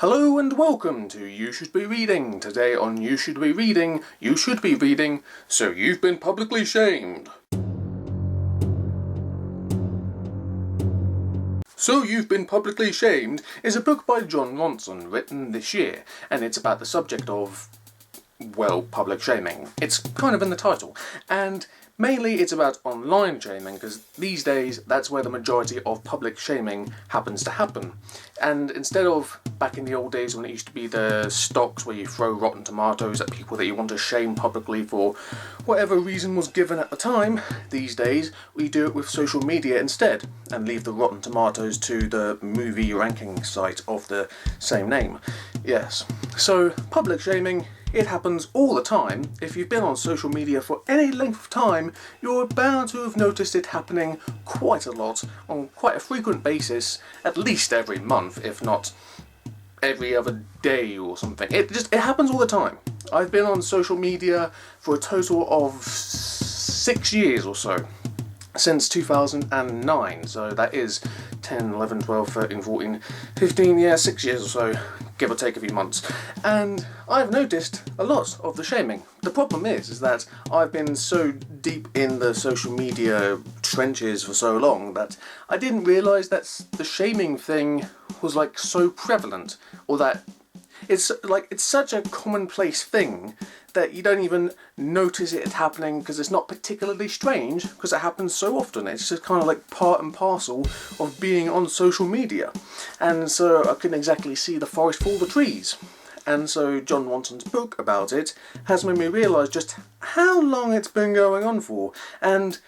Hello and welcome to You Should Be Reading. Today on You Should Be Reading, So You've Been Publicly Shamed. So You've Been Publicly Shamed is a book by Jon Ronson written this year, and it's about the subject of, well, public shaming. It's kind of in the title, and mainly it's about online shaming, because these days that's where the majority of public shaming happens to happen. And instead of back in the old days when it used to be the stocks where you throw rotten tomatoes at people that you want to shame publicly for whatever reason was given at the time, these days we do it with social media instead and leave the rotten tomatoes to the movie ranking site of the same name. Yes, so public shaming, it happens all the time. If you've been on social media for any length of time, you're bound to have noticed it happening quite a lot, on quite a frequent basis, at least every month, if not every other day or something. It happens all the time. I've been on social media for a total of 6 years or so, since 2009, so that is 10, 11, 12, 13, 14, 15, yeah, 6 years or so, give or take a few months, and I've noticed a lot of the shaming. The problem is that I've been so deep in the social media trenches for so long that I didn't realise that the shaming thing was like so prevalent, or that it's such a commonplace thing that you don't even notice it happening because it's not particularly strange because it happens so often. It's just kind of like part and parcel of being on social media. And so I couldn't exactly see the forest for the trees. And so Jon Ronson's book about it has made me realise just how long it's been going on for and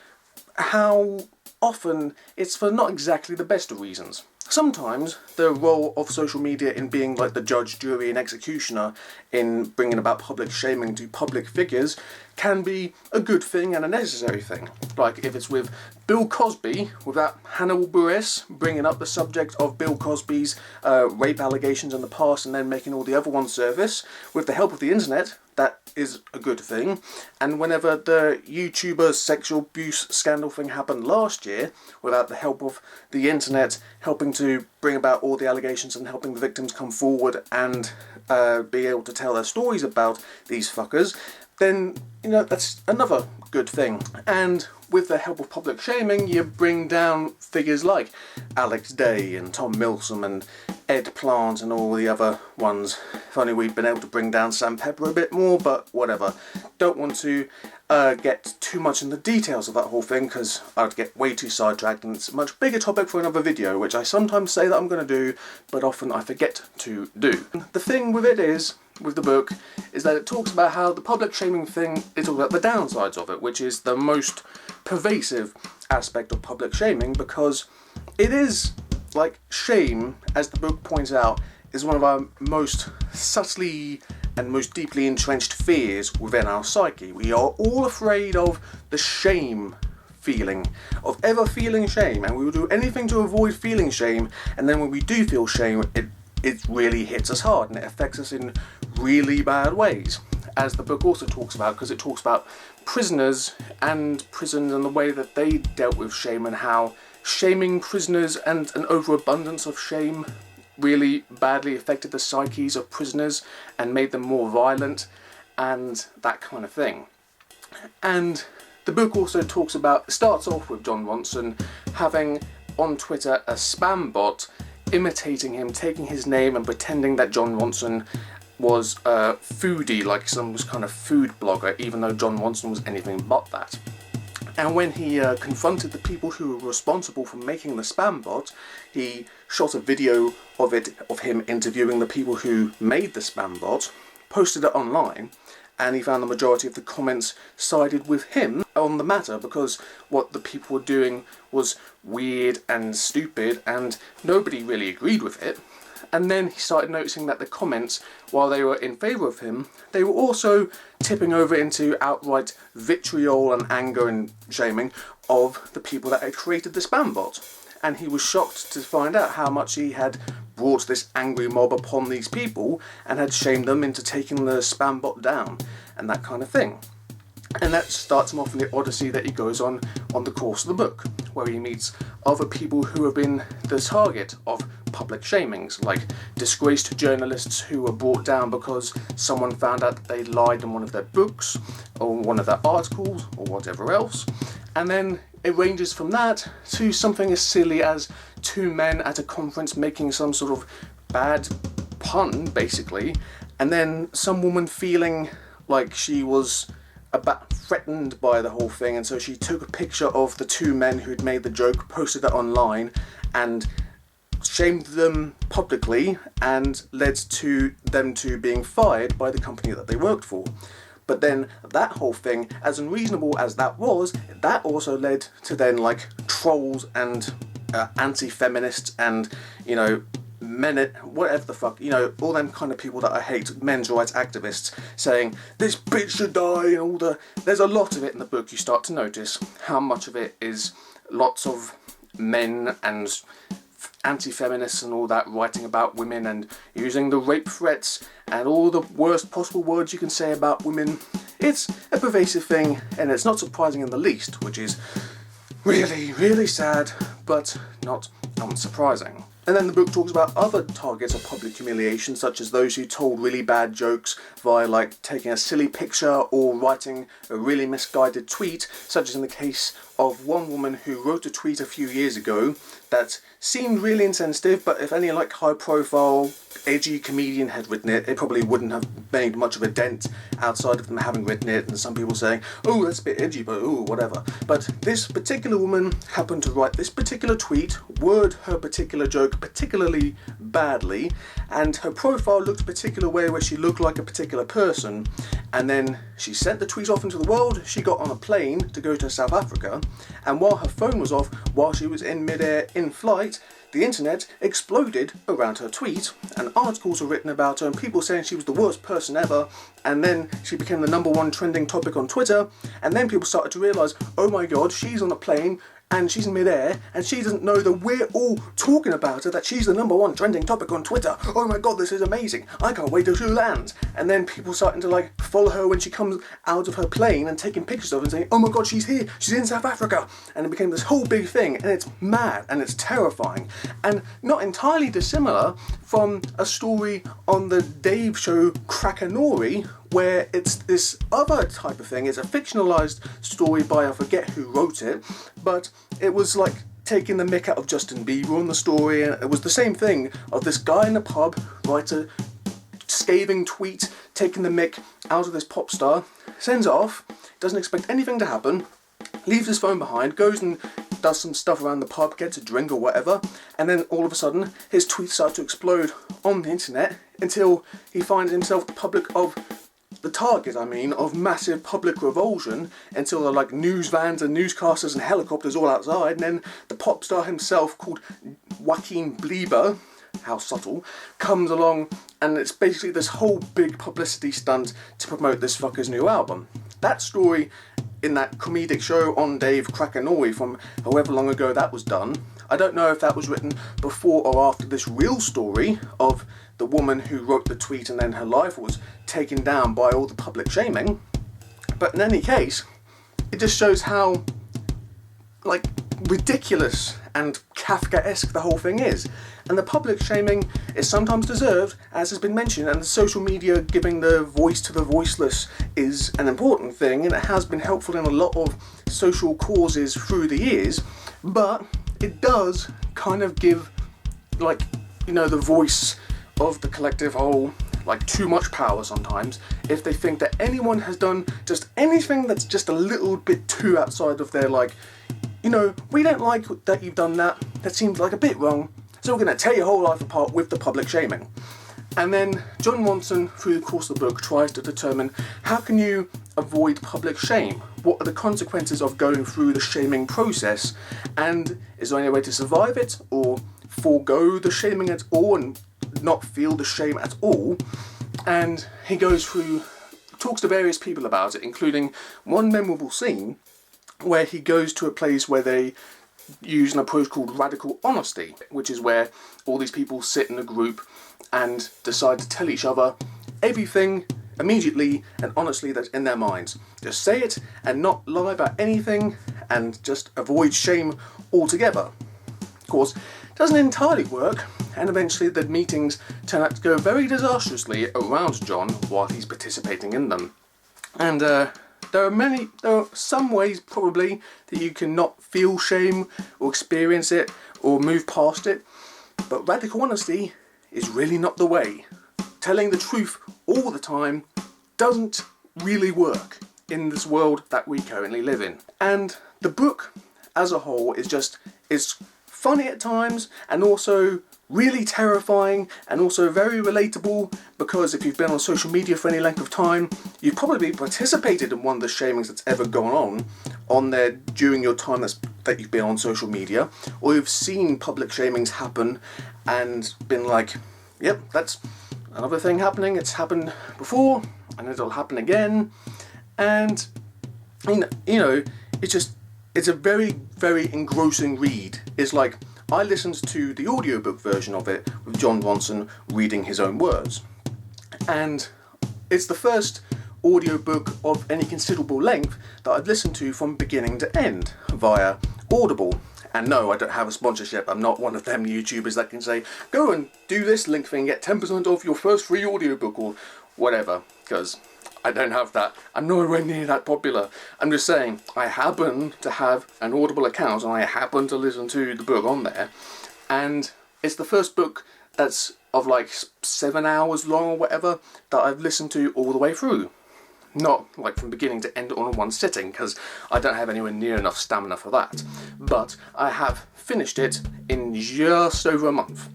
how often it's for not exactly the best of reasons. Sometimes the role of social media in being like the judge, jury and executioner in bringing about public shaming to public figures can be a good thing and a necessary thing. Like if it's with Bill Cosby, with that Hannibal Buress bringing up the subject of Bill Cosby's rape allegations in the past and then making all the other ones surface, with the help of the internet, that is a good thing. And whenever the YouTuber sexual abuse scandal thing happened last year, without the help of the internet helping to bring about all the allegations and helping the victims come forward and be able to tell their stories about these fuckers, then, you know, that's another good thing. And with the help of public shaming, you bring down figures like Alex Day and Tom Milsom and Ed Plant and all the other ones. If only we'd been able to bring down Sam Pepper a bit more, but whatever. Don't want to get too much in the details of that whole thing because I'd get way too sidetracked, and it's a much bigger topic for another video, which I sometimes say that I'm going to do, but often I forget to do. The thing with it is, with the book, is that it talks about how the public shaming thing, it talks about the downsides of it, which is the most pervasive aspect of public shaming, because it is, like, shame, as the book points out, is one of our most subtly and most deeply entrenched fears within our psyche. We are all afraid of the shame feeling, of ever feeling shame, and we will do anything to avoid feeling shame, and then when we do feel shame, it really hits us hard and it affects us in really bad ways, as the book also talks about, because it talks about prisoners and prisons and the way that they dealt with shame, and how shaming prisoners and an overabundance of shame really badly affected the psyches of prisoners and made them more violent and that kind of thing. And the book also starts off with Jon Ronson having on Twitter a spam bot imitating him, taking his name and pretending that Jon Ronson was a foodie, like some kind of food blogger, even though Jon Ronson was anything but that. And when he confronted the people who were responsible for making the spam bot, he shot a video of him interviewing the people who made the spam bot, posted it online, and he found the majority of the comments sided with him on the matter, because what the people were doing was weird and stupid and nobody really agreed with it. And then he started noticing that the comments, while they were in favour of him, they were also tipping over into outright vitriol and anger and shaming of the people that had created the spam bot. And he was shocked to find out how much he had brought this angry mob upon these people and had shamed them into taking the spam bot down and that kind of thing. And that starts him off in the odyssey that he goes on the course of the book, where he meets other people who have been the target of public shamings, like disgraced journalists who were brought down because someone found out that they lied in one of their books or one of their articles or whatever else. And then it ranges from that to something as silly as two men at a conference making some sort of bad pun, basically, and then some woman feeling like she was threatened by the whole thing, and so she took a picture of the two men who'd made the joke, posted it online, and shamed them publicly, and led to them to being fired by the company that they worked for. But then that whole thing, as unreasonable as that was, that also led to then like trolls and anti-feminists and, you know, whatever the fuck, you know, all them kind of people that I hate, men's rights activists, saying this bitch should die, and all the, there's a lot of it in the book. You start to notice how much of it is lots of men and anti-feminists and all that writing about women and using the rape threats and all the worst possible words you can say about women. It's a pervasive thing, and it's not surprising in the least, which is really, really sad, but not unsurprising. And then the book talks about other targets of public humiliation, such as those who told really bad jokes via like taking a silly picture or writing a really misguided tweet, such as in the case of one woman who wrote a tweet a few years ago that seemed really insensitive, but if any like high profile edgy comedian had written it, it probably wouldn't have made much of a dent outside of them having written it, and some people saying, oh, that's a bit edgy, but oh, whatever. But this particular woman happened to write this particular tweet, word her particular joke particularly badly, and her profile looked a particular way where she looked like a particular person, and then she sent the tweet off into the world. She got on a plane to go to South Africa, and while her phone was off, while she was in midair in flight, the internet exploded around her tweet, and articles were written about her and people saying she was the worst person ever, and then she became the #1 trending topic on Twitter, and then people started to realise, oh my god, she's on a plane and she's in midair and she doesn't know that we're all talking about her, that she's the #1 trending topic on Twitter. Oh my god, this is amazing. I can't wait till she lands. And then people starting to like follow her when she comes out of her plane and taking pictures of her and saying, oh my god, she's here, she's in South Africa. And it became this whole big thing, and it's mad and it's terrifying, and not entirely dissimilar from a story on the Dave show Krakenori, where it's this other type of thing. It's a fictionalized story by, I forget who wrote it, but it was like taking the mick out of Justin Bieber in the story, and it was the same thing of this guy in a pub writes a scathing tweet taking the mick out of this pop star, sends it off, doesn't expect anything to happen, leaves his phone behind, goes and does some stuff around the pub, gets a drink or whatever, and then all of a sudden his tweets start to explode on the internet until he finds himself the target of massive public revulsion, until there are like news vans and newscasters and helicopters all outside, and then the pop star himself, called Joaquin Bieber, how subtle, comes along, and it's basically this whole big publicity stunt to promote this fucker's new album. That story in that comedic show on Dave Krakenori from however long ago that was done, I don't know if that was written before or after this real story of the woman who wrote the tweet and then her life was taken down by all the public shaming. But in any case, it just shows how like ridiculous and Kafkaesque the whole thing is. And the public shaming is sometimes deserved, as has been mentioned, and the social media giving the voice to the voiceless is an important thing, and it has been helpful in a lot of social causes through the years, but it does kind of give, like, you know, the voice of the collective whole like too much power sometimes if they think that anyone has done just anything that's just a little bit too outside of their, like, you know, we don't like that you've done that seems like a bit wrong, so we're going to tear your whole life apart with the public shaming. And then Jon Ronson, through the course of the book, tries to determine how can you avoid public shame? What are the consequences of going through the shaming process? And is there any way to survive it, or forego the shaming at all and not feel the shame at all? And he goes through, talks to various people about it, including one memorable scene where he goes to a place where they use an approach called radical honesty, which is where all these people sit in a group and decide to tell each other everything immediately and honestly that's in their minds. Just say it and not lie about anything, and just avoid shame altogether. Of course, it doesn't entirely work, and eventually the meetings turn out to go very disastrously around Jon while he's participating in them. And there are some ways probably that you can not feel shame or experience it or move past it, but radical honesty is really not the way. Telling the truth all the time doesn't really work in this world that we currently live in. And the book as a whole is funny at times, and also really terrifying, and also very relatable, because if you've been on social media for any length of time, you've probably participated in one of the shamings that's ever gone on there during your time that you've been on social media, or you've seen public shamings happen and been like, yep, that's another thing happening, it's happened before and it'll happen again. And you know, it's a very, very engrossing read. It's like, I listened to the audiobook version of it with Jon Ronson reading his own words, and it's the first audiobook of any considerable length that I've listened to from beginning to end via Audible. And no, I don't have a sponsorship. I'm not one of them YouTubers that can say, go and do this link thing, get 10% off your first free audiobook or whatever, because I don't have that. I'm nowhere near that popular. I'm just saying, I happen to have an Audible account and I happen to listen to the book on there. And it's the first book that's of like 7 hours long or whatever that I've listened to all the way through. Not like from beginning to end on one sitting, because I don't have anywhere near enough stamina for that. But I have finished it in just over a month.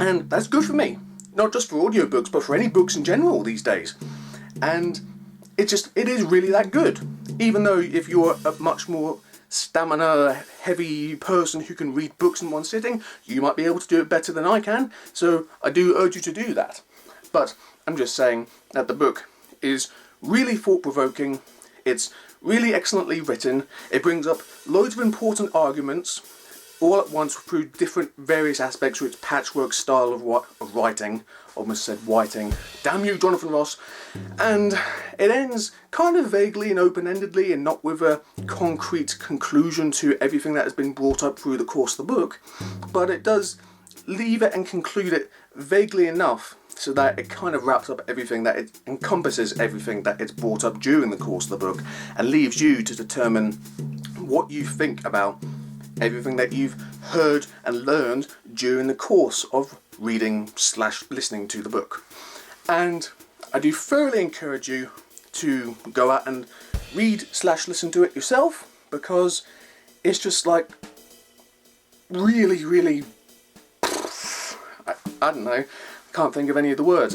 And that's good for me. Not just for audiobooks, but for any books in general these days. And it is really that good. Even though if you're a much more stamina heavy person who can read books in one sitting, you might be able to do it better than I can. So I do urge you to do that. But I'm just saying that the book is really thought-provoking, it's really excellently written, it brings up loads of important arguments all at once through different various aspects through its patchwork style of writing, almost said whiting, damn you Jonathan Ross, and it ends kind of vaguely and open-endedly and not with a concrete conclusion to everything that has been brought up through the course of the book, but it does leave it and conclude it vaguely enough so that it kind of wraps up everything, that it encompasses everything that it's brought up during the course of the book, and leaves you to determine what you think about everything that you've heard and learned during the course of reading/listening to the book. And I do thoroughly encourage you to go out and read/listen to it yourself, because it's just like really, really, I don't know, can't think of any of the words.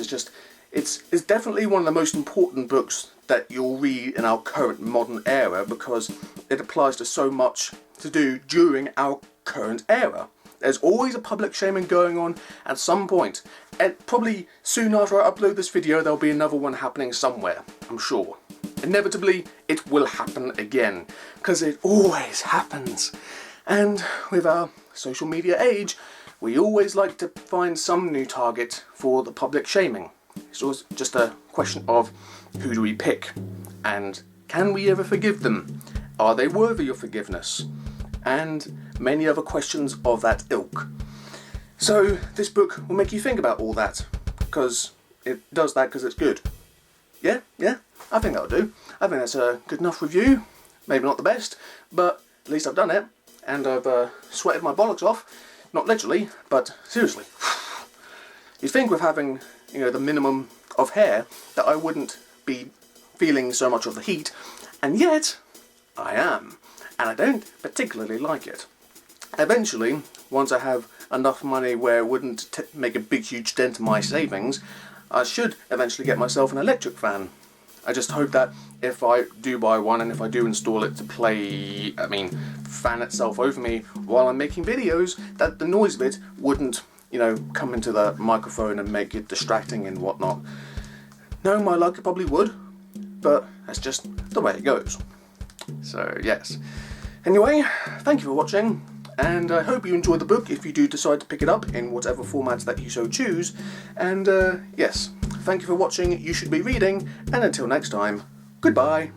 It's definitely one of the most important books that you'll read in our current modern era, because it applies to so much to do during our current era. There's always a public shaming going on at some point, and probably soon after I upload this video there'll be another one happening somewhere, I'm sure. Inevitably it will happen again, because it always happens. And with our social media age, we always like to find some new target for the public shaming. It's always just a question of who do we pick, and can we ever forgive them? Are they worthy of forgiveness? And many other questions of that ilk. So this book will make you think about all that, because it does that because it's good. Yeah, I think that'll do. I think that's a good enough review. Maybe not the best, but at least I've done it, and I've sweated my bollocks off. Not literally, but seriously. You'd think with having, the minimum of hair that I wouldn't be feeling so much of the heat, and yet I am, and I don't particularly like it. Eventually, once I have enough money where it wouldn't make a big huge dent in my savings, I should eventually get myself an electric fan. I just hope that if I do buy one, and if I do install it to fan itself over me while I'm making videos, that the noise of it wouldn't, come into the microphone and make it distracting and whatnot. Knowing my luck, it probably would, but that's just the way it goes. So, yes. Anyway, thank you for watching, and I hope you enjoyed the book if you do decide to pick it up in whatever formats that you so choose. And, yes, thank you for watching You Should Be Reading, and until next time, goodbye.